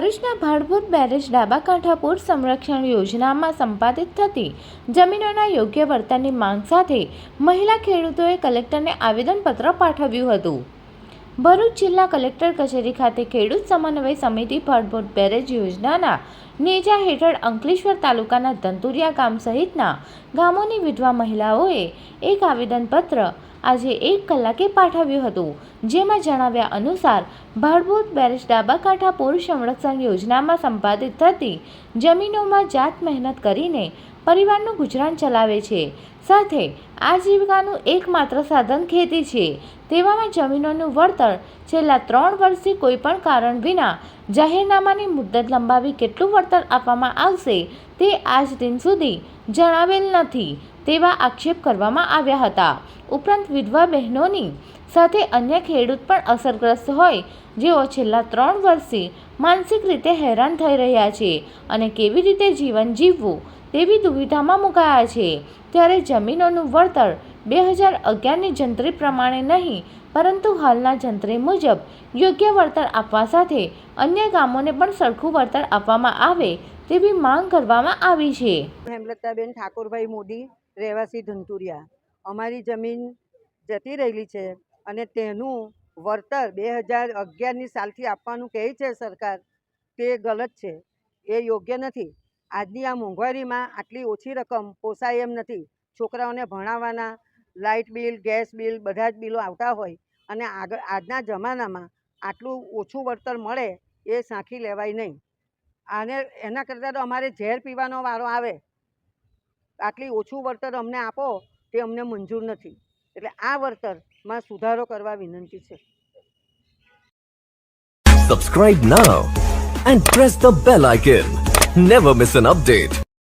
ભરૂચના ભાડભૂત બેરેજ ડાબા કાંઠા પૂર સંરક્ષણ યોજનામાં સંપાદિત થતી જમીનોના યોગ્ય વળતરની માંગ સાથે મહિલા ખેડૂતોએ કલેક્ટરને આવેદનપત્ર પાઠવ્યું હતું। ભરૂચ જિલ્લા કલેક્ટર કચેરી ખાતે ખેડૂત સમન્વય સમિતિ ભાડભૂત બેરેજ યોજનાના નેજા હેઠળ અંકલેશ્વર તાલુકાના ધંતુરિયા ગામ સહિતના ગામોની વિધવા મહિલાઓએ એક આવેદનપત્ર આજે 1 કલાકે પાઠવ્યું હતું, જેમાં જણાવ્યા અનુસાર ભાડભૂત બેરેજ ડાબા કાંઠા પૂર સંરક્ષણ યોજનામાં સંપાદિત થતી જમીનોમાં જાત મહેનત કરીને પરિવારનું ગુજરાન ચલાવે છે, સાથે આજીવિકાનું એકમાત્ર સાધન ખેતી છે। તેવામાં જમીનોનું વળતર છેલ્લા 3 વર્ષથી કોઈપણ કારણ વિના જાહેરનામાની મુદત લંબાવી કેટલું વળતર આપવામાં આવશે તે આજ દિન સુધી જણાવેલ નથી તેવા આક્ષેપ કરવામાં આવ્યા હતા। ઉપરાંત વિધવા બહેનોની સાથે અન્ય ખેડૂત પણ અસરગ્રસ્ત હોય જેઓ છેલ્લા 3 વર્ષથી માનસિક રીતે હેરાન થઈ રહ્યા છે અને કેવી રીતે જીવન જીવવું તેવી દુવિધામાં મુકાયા છે। ત્યારે જમીનોનું વળતર 2011ની જંત્રી પ્રમાણે નહીં પરંતુ હાલના જંત્રી મુજબ યોગ્ય વળતર આપવા સાથે અન્ય ગામોને પણ સરખું વળતર આપવામાં આવે તેવી માંગ કરવામાં આવી છે। હેમલતાબેન ઠાકોરભાઈ મોદી, રહેવાસી ધંતુરિયા। અમારી જમીન જતી રહેલી છે અને તેનું વળતર 2011ની સાલથી આપવાનું કહે છે સરકાર, તે ગલત છે, એ યોગ્ય નથી। આજની આ મોંઘવારીમાં આટલી ઓછી રકમ પોસાય એમ નથી। છોકરાઓને ભણાવવાના લાઇટ બિલ, ગેસ બિલ બધા જ બિલો આવતા હોય અને આજના જમાનામાં આટલું ઓછું વળતર મળે એ સાંખી લેવાય નહીં। આને એના કરતાં તો અમારે ઝેર પીવાનો વારો આવે। આટલી ઓછું વળતર અમને આપો તે અમને મંજૂર નથી, એટલે આ વળતરમાં સુધારો કરવા વિનંતી છે। Subscribe now and press the bell icon. Never miss an update.